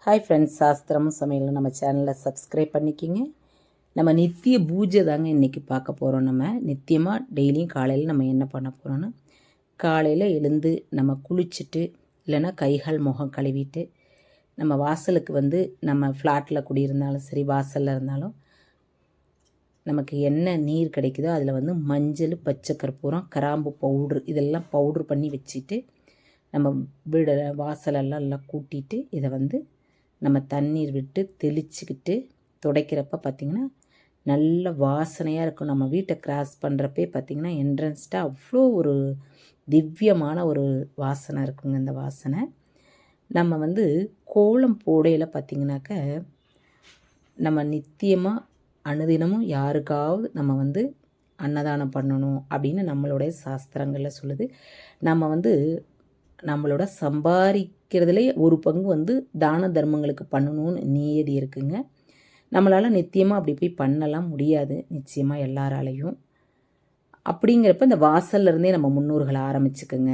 Hi friends, சாஸ்திரமும் சமையலும் நம்ம சேனலில் சப்ஸ்கிரைப் பண்ணிக்கிங்க. நம்ம நித்திய பூஜை தாங்க இன்றைக்கி பார்க்க போகிறோம். நம்ம நித்தியமாக டெய்லியும் காலையில் நம்ம என்ன பண்ண போகிறோன்னா, காலையில் எழுந்து நம்ம குளிச்சுட்டு இல்லைன்னா கைகால் முகம் கழுவிட்டு நம்ம வாசலுக்கு நம்ம ஃப்ளாட்டில் குடியிருந்தாலும் சரி, வாசலில் இருந்தாலும் நமக்கு என்ன நீர் கிடைக்குதோ அதில் மஞ்சள், பச்சை கற்பூரம், கிராம்பு பவுட்ரு இதெல்லாம் பவுட்ரு பண்ணி வச்சுட்டு நம்ம வீடு வாசலெல்லாம் கூட்டிட்டு இதை நம்ம தண்ணீர் விட்டு தெளிச்சுக்கிட்டு துடைக்கிறப்ப பார்த்திங்கன்னா நல்ல வாசனையாக இருக்கும். நம்ம வீட்டை கிராஸ் பண்ணுறப்பே பார்த்திங்கன்னா என்ட்ரன்ஸ்ட்டு அவ்வளோ ஒரு திவ்யமான ஒரு வாசனை இருக்குங்க. இந்த வாசனை நம்ம கோலம் போடையில் பார்த்திங்கனாக்க நம்ம நித்தியமாக அனுதினமும் யாருக்காவது நம்ம அன்னதானம் பண்ணணும் அப்படின்னு நம்மளுடைய சாஸ்திரங்களில் சொல்லுது. நம்ம நம்மளோட சம்பாதிக்கிறதுலே ஒரு பங்கு தான தர்மங்களுக்கு பண்ணணும்னு நியதி இருக்குங்க. நம்மளால் நித்தியமாக அப்படி போய் பண்ணலாம் முடியாது நிச்சயமாக எல்லாராலையும். அப்படிங்கிறப்ப இந்த வாசல்லேருந்தே நம்ம முன்னோர்களை ஆரம்பிச்சுக்குங்க.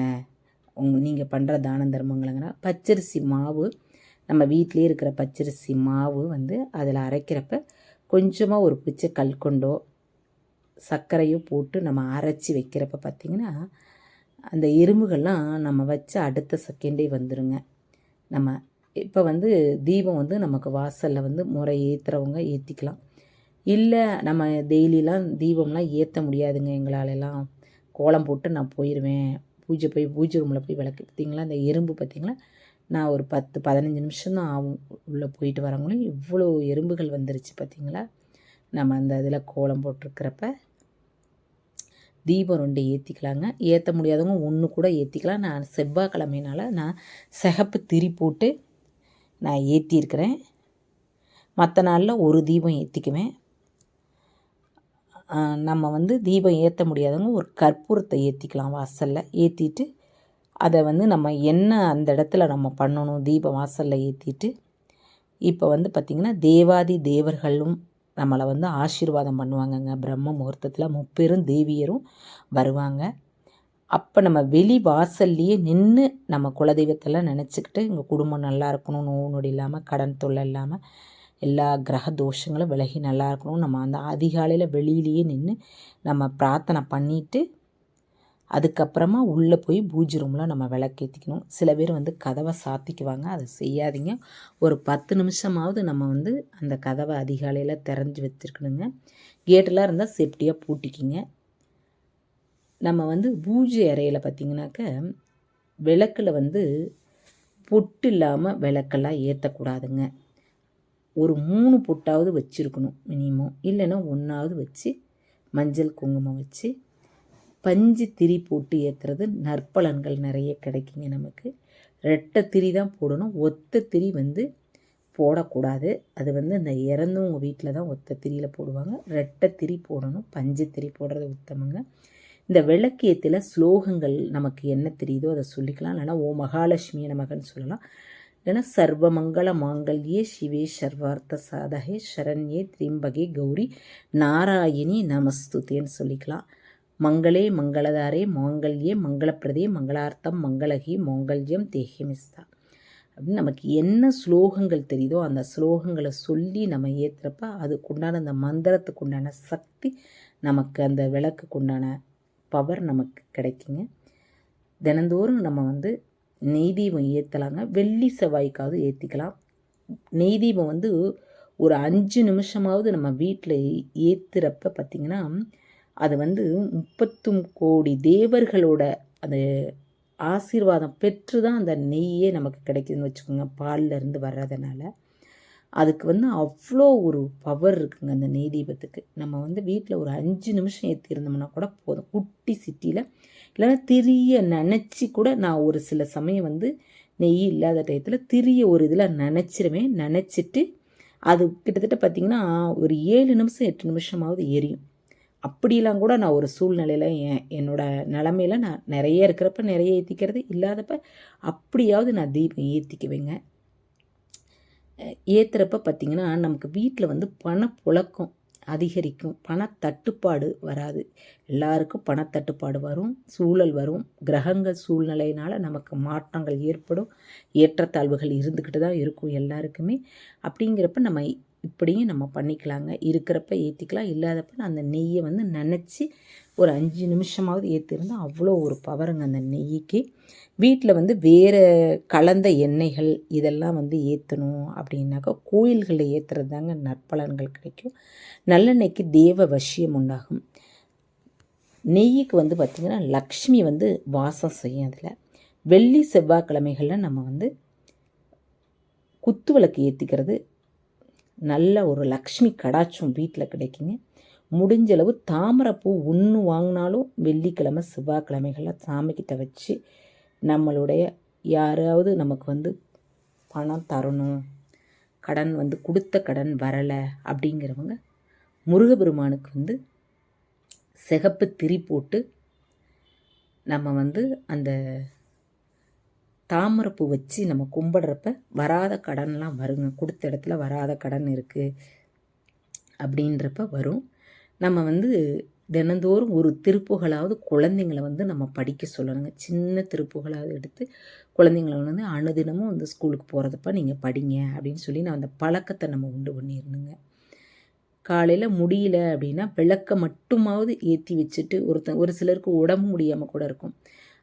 நீங்கள் பண்ணுற தான தர்மங்களுங்கன்னா பச்சரிசி மாவு, நம்ம வீட்டிலே இருக்கிற பச்சரிசி மாவு அதில் அரைக்கிறப்ப கொஞ்சமாக ஒரு பிச்சை கல்கொண்டோ சர்க்கரையோ போட்டு நம்ம அரைச்சி வைக்கிறப்ப பார்த்திங்கன்னா அந்த எறும்புகள்லாம் நம்ம வச்ச அடுத்த செகண்டே வந்துடுங்க. நம்ம இப்போ தீபம் நமக்கு வாசலில் முறை ஏற்றுறவங்க ஏற்றிக்கலாம். இல்லை நம்ம டெய்லிலாம் தீபம்லாம் ஏற்ற முடியாதுங்க, எங்களாலெல்லாம் கோலம் போட்டு நான் போயிடுவேன், பூஜை ரூமில் போய் விளக்கு பார்த்திங்களா, அந்த எறும்பு பார்த்திங்களா, நான் ஒரு 10-15 நிமிஷம் தான் ஆகும் உள்ளே போயிட்டு வரவங்களும் இவ்வளோ எறும்புகள் வந்துருச்சு பார்த்திங்களா. நம்ம அந்த இதில் கோலம் போட்டிருக்கிறப்ப தீபம் 2 ஏற்றிக்கலாங்க. ஏற்ற முடியாதவங்க 1 கூட ஏற்றிக்கலாம். நான் செவ்வாய்க்கிழமையினால் நான் சிகப்பு திரி போட்டு நான் ஏற்றிருக்கிறேன். மற்ற நாளில் ஒரு தீபம் ஏற்றிக்குவேன். நம்ம தீபம் ஏற்ற முடியாதவங்க ஒரு கற்பூரத்தை ஏற்றிக்கலாம் வாசலில். ஏற்றிட்டு அதை நம்ம என்ன அந்த இடத்துல நம்ம பண்ணணும், தீபம் வாசலில் ஏற்றிட்டு இப்போ பார்த்திங்கன்னா தேவாதி தேவர்களும் நம்மளை ஆசீர்வாதம் பண்ணுவாங்கங்க. பிரம்ம முகூர்த்தத்தில் 30 தேவியரும் வருவாங்க. அப்போ நம்ம வெளி வாசல்லையே நின்று நம்ம குலதெய்வத்தெல்லாம் நினச்சிக்கிட்டு எங்கள் குடும்பம் நல்லா இருக்கணும், நோய் நொடி இல்லாமல், கடன் தொல்லை இல்லாமல், எல்லா கிரக தோஷங்களும் விலகி நல்லா இருக்கணும், நம்ம அந்த அதிகாலையில் வெளியிலேயே நின்று நம்ம பிரார்த்தனை பண்ணிவிட்டு அதுக்கப்புறமா உள்ளே போய் பூஜை ரூமில் நம்ம விளக்கேற்றிக்கணும். சில பேர் கதவை சாத்திக்குவாங்க, அதை செய்யாதீங்க. ஒரு 10 நிமிஷமாவது நம்ம அந்த கதவை அதிகாலையில் திறந்து வச்சுருக்கணுங்க. கேட்டெல்லாம் இருந்தால் சேஃப்டியாக பூட்டிக்கிங்க. நம்ம பூஜை அறையில் பார்த்திங்கனாக்க விளக்கில் பொட்டு இல்லாமல் விளக்கெல்லாம் ஏற்றக்கூடாதுங்க. ஒரு 3 பொட்டாவது வச்சுருக்கணும் மினிமம். இல்லைன்னா 1ஆவது வச்சு மஞ்சள் குங்குமம் வச்சு பஞ்சு திரி போட்டு ஏற்றுறது நற்பலன்கள் நிறைய கிடைக்குங்க நமக்கு. ரெட்டை திரி தான் போடணும், ஒத்த திரி போடக்கூடாது. அது இந்த இறந்தவங்க வீட்டில் தான் ஒத்த திரியில் போடுவாங்க. ரெட்டை திரி போடணும், பஞ்சு திரி போடுறது உத்தமங்க. இந்த விளக்கேற்றில் ஸ்லோகங்கள் நமக்கு என்ன தெரியுதோ அதை சொல்லிக்கலாம். இல்லைனா ஓ மகாலட்சுமியை நமக்குன்னு சொல்லலாம். இல்லைன்னா சர்வமங்கள மாங்கல்யே சிவே சர்வார்த்த சாதகே சரண்யே திரிம்பகே கௌரி நாராயணி நமஸ்துதேன்னு சொல்லிக்கலாம். மங்களே மங்களதாரே மாங்கல்யே மங்களப்பிரதே மங்களார்த்தம் மங்களகி மாங்கல்யம் தேஹிமிஸ்தா அப்படின்னு நமக்கு என்ன ஸ்லோகங்கள் தெரியுதோ அந்த ஸ்லோகங்களை சொல்லி நம்ம ஏற்றுறப்ப அதுக்குண்டான அந்த மந்திரத்துக்கு உண்டான சக்தி நமக்கு, அந்த விளக்குக்கு உண்டான பவர் நமக்கு கிடைக்குங்க. தினந்தோறும் நம்ம நெய் தீபம் ஏற்றலாங்க. வெள்ளி செவ்வாய்க்காவது ஏற்றிக்கலாம். நெய் தீபம் ஒரு 5 நிமிஷமாவது நம்ம வீட்டில் ஏற்றுறப்ப பார்த்திங்கன்னா அது 30 கோடி தேவர்களோட அது ஆசீர்வாதம் பெற்று தான் அந்த நெய்யே நமக்கு கிடைக்குதுன்னு வச்சுக்கோங்க. பால்லேருந்து வர்றதுனால அதுக்கு அவ்வளோ ஒரு பவர் இருக்குங்க அந்த நெய் தீபத்துக்கு. நம்ம வீட்டில் ஒரு 5 நிமிஷம் ஏற்றிருந்தோம்னா கூட போதும். குட்டி சிட்டியில் இல்லைன்னா திரியை நினச்சி கூட நான் ஒரு சில சமயம் நெய் இல்லாத டயத்தில் திரியை ஒரு இதில் நினச்சிருவேன். நினச்சிட்டு அது கிட்டத்தட்ட பார்த்திங்கன்னா ஒரு 7 நிமிஷம் 8 நிமிஷமாவது எரியும். அப்படிலாம் கூட நான் ஒரு சூழ்நிலையில் என்னோடய நிலமையில் நான் நிறைய இருக்கிறப்ப நிறைய ஏற்றிக்கிறது, இல்லாதப்ப அப்படியாவது நான் தீபம் ஏற்றிக்குவேங்க. ஏற்றுறப்ப பார்த்திங்கன்னா நமக்கு வீட்டில் பணப்புழக்கம் அதிகரிக்கும். பணத்தட்டுப்பாடு வராது. எல்லாருக்கும் பணத்தட்டுப்பாடு வரும், சூழல் வரும். கிரகங்கள் சூழ்நிலையினால் நமக்கு மாற்றங்கள் ஏற்படும். ஏற்றத்தாழ்வுகள் இருந்துக்கிட்டு தான் இருக்கும் எல்லாருக்குமே. அப்படிங்கிறப்ப நம்ம இப்படியும் நம்ம பண்ணிக்கலாங்க. இருக்கிறப்ப ஏற்றிக்கலாம், இல்லாதப்ப அந்த நெய்யை வந்து நனைச்சி ஒரு 5 நிமிஷமாவது ஏற்றிருந்தா அவ்வளோ ஒரு பவருங்க அந்த நெய்யிக்கு. வீட்டில் வந்து வேறு கலந்த எண்ணெய்கள் இதெல்லாம் வந்து ஏற்றணும் அப்படின்னாக்கா கோயில்களில் ஏற்றுறது தாங்க நற்பலன்கள் கிடைக்கும். நல்லெண்ணெய்க்கு தேவ வசியம் உண்டாகும். நெய்யுக்கு வந்து பார்த்திங்கன்னா லக்ஷ்மி வந்து வாசம் செய்யும். அதில் வெள்ளி செவ்வாய்க்கிழமைகளில் நம்ம வந்து குத்து விளக்கு ஏற்றிக்கிறது நல்ல ஒரு லக்ஷ்மி கடாட்சம் வீட்டில் கிடைக்குங்க. முடிஞ்சளவு தாமரைப்பூ ஒன்று வாங்கினாலும் வெள்ளிக்கிழமை செவ்வாய்க்கிழமைகளில் சாமிக்கிட்ட வச்சு நம்மளுடைய யாராவது நமக்கு வந்து பணம் தரணும், கடன் வந்து கொடுத்த கடன் வரலை அப்படிங்கிறவங்க முருகப்பெருமானுக்கு வந்து சிகப்பு திரி போட்டு நம்ம வந்து அந்த தாமரைப்பூ வச்சு நம்ம கும்பிடுறப்ப வராத கடன்லாம் வருங்க. கொடுத்த இடத்துல வராத கடன் இருக்குது அப்படின்றப்ப வரும். நம்ம வந்து தினந்தோறும் ஒரு திருப்புகளாவது குழந்தைங்களை வந்து நம்ம படிக்க சொல்லணுங்க. சின்ன திருப்புகளாவது எடுத்து குழந்தைங்களை வந்து அனுதினமும் வந்து ஸ்கூலுக்கு போகிறதப்ப நீங்கள் படிங்க அப்படின்னு சொல்லி நான் அந்த பழக்கத்தை நம்ம உண்டு பண்ணிடணுங்க. காலையில் முடியல அப்படின்னா விளக்க மட்டுமாவது ஏற்றி வச்சுட்டு ஒரு சிலருக்கு உடம்பு முடியாமல் கூட இருக்கும்.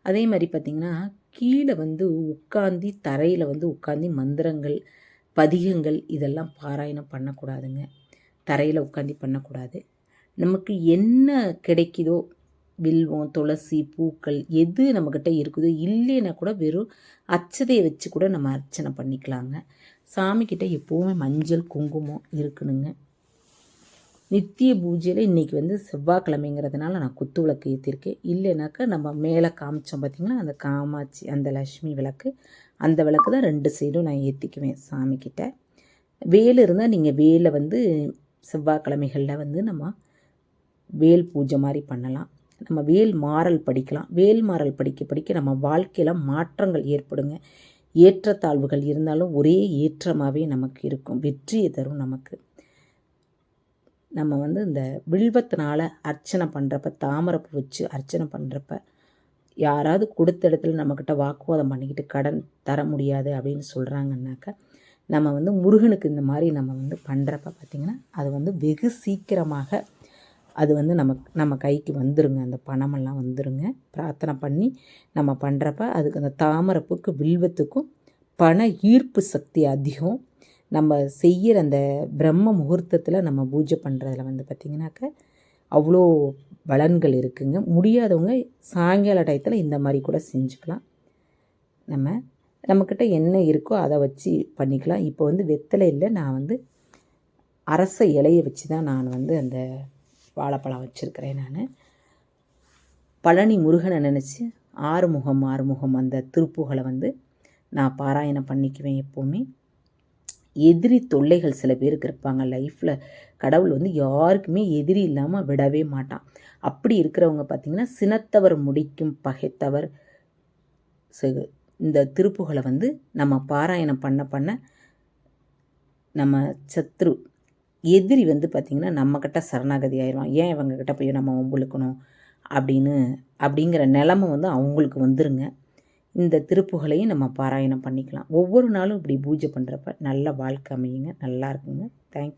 அதே மாதிரி பார்த்திங்கன்னா கீழே வந்து உட்காந்தி தரையில் வந்து உட்காந்தி மந்திரங்கள் பதிகங்கள் இதெல்லாம் பாராயணம் பண்ணக்கூடாதுங்க. தரையில் உட்காந்தி பண்ணக்கூடாது. நமக்கு என்ன கிடைக்குதோ வில்வம், துளசி, பூக்கள் எது நம்மக்கிட்ட இருக்குதோ இல்லைன்னா கூட வெறும் அச்சதையை வச்சு கூட நம்ம அர்ச்சனை பண்ணிக்கலாங்க. சாமிக்கிட்ட எப்போவுமே மஞ்சள் குங்குமம் இருக்கணுங்க. நித்திய பூஜையில் இன்றைக்கி வந்து செவ்வாய்க்கிழமைங்கிறதுனால நான் குத்து விளக்கு ஏற்றிருக்கேன். இல்லைனாக்கா நம்ம மேலே காமிச்சோம் பார்த்திங்கன்னா அந்த காமாட்சி அந்த லக்ஷ்மி விளக்கு, அந்த விளக்கு தான் 2 சைடும் நான் ஏற்றிக்குவேன் சாமிக்கிட்ட. வேல் இருந்தால் நீங்கள் வேலை வந்து செவ்வாய்க்கிழமைகளில் வந்து நம்ம வேல் பூஜை மாதிரி பண்ணலாம். நம்ம வேல் மாறல் படிக்கலாம். வேல் மாறல் படிக்க படிக்க நம்ம வாழ்க்கையில் மாற்றங்கள் ஏற்படுங்க. ஏற்றத்தாழ்வுகள் இருந்தாலும் ஒரே ஏற்றமாகவே நமக்கு இருக்கும். வெற்றியை தரும் நமக்கு. நம்ம வந்து இந்த வில்வத்தினால் அர்ச்சனை பண்ணுறப்ப தாமரைப்பூ வச்சு அர்ச்சனை பண்ணுறப்ப யாராவது கொடுத்த இடத்துல நம்மக்கிட்ட வாக்குவாதம் பண்ணிக்கிட்டு கடன் தர முடியாது அப்படின்னு சொல்கிறாங்கன்னாக்கா நம்ம வந்து முருகனுக்கு இந்த மாதிரி நம்ம வந்து பண்ணுறப்ப பார்த்திங்கன்னா அது வந்து வெகு சீக்கிரமாக அது வந்து நம்ம கைக்கு வந்துருங்க. அந்த பணமெல்லாம் வந்துருங்க. பிரார்த்தனை பண்ணி நம்ம பண்ணுறப்ப அதுக்கு அந்த தாமரைப்பூக்கு வில்வத்துக்கும் பண ஈர்ப்பு சக்தி அதிகம். நம்ம செய்கிற அந்த பிரம்ம முகூர்த்தத்தில் நம்ம பூஜை பண்ணுறதுல வந்து பார்த்திங்கனாக்க அவ்வளோ பலன்கள் இருக்குங்க. முடியாதவங்க சாயங்கால டயத்தில் இந்த மாதிரி கூட செஞ்சுக்கலாம். நம்மக்கிட்ட என்ன இருக்கோ அதை வச்சு பண்ணிக்கலாம். இப்போ வந்து வெத்தலையில் நான் வந்து அரச இலையை வச்சு தான் நான் வந்து அந்த வாழைப்பழம் வச்சுருக்கிறேன். நான் பழனி முருகனை நினச்சி ஆறுமுகம் அந்த திருப்புகளை வந்து நான் பாராயணம் பண்ணிக்குவேன் எப்போவுமே. எதிரி தொல்லைகள் சில பேருக்கு இருப்பாங்க லைஃப்பில். கடவுள் வந்து யாருக்குமே எதிரி இல்லாமல் விடவே மாட்டான். அப்படி இருக்கிறவங்க பார்த்திங்கன்னா சினத்தவர் முடிக்கும் பகைத்தவர். இந்த திருப்புகளை வந்து நம்ம பாராயணம் பண்ண நம்ம சத்ரு எதிரி வந்து பார்த்திங்கன்னா நம்மக்கிட்ட சரணாகதி ஆயிடுவான். ஏன் இவங்கக்கிட்ட போய் நம்ம வம்புழுக்கணும் அப்படிங்கிற நிலமை வந்து அவங்களுக்கு வந்துருங்க. இந்த திருப்புகளையும் நம்ம பாராயணம் பண்ணிக்கலாம். ஒவ்வொரு நாளும் இப்படி பூஜை பண்ணுறப்ப நல்ல வாழ்க்கை அமையுங்க. நல்லா இருக்குங்க. தேங்க்யூ.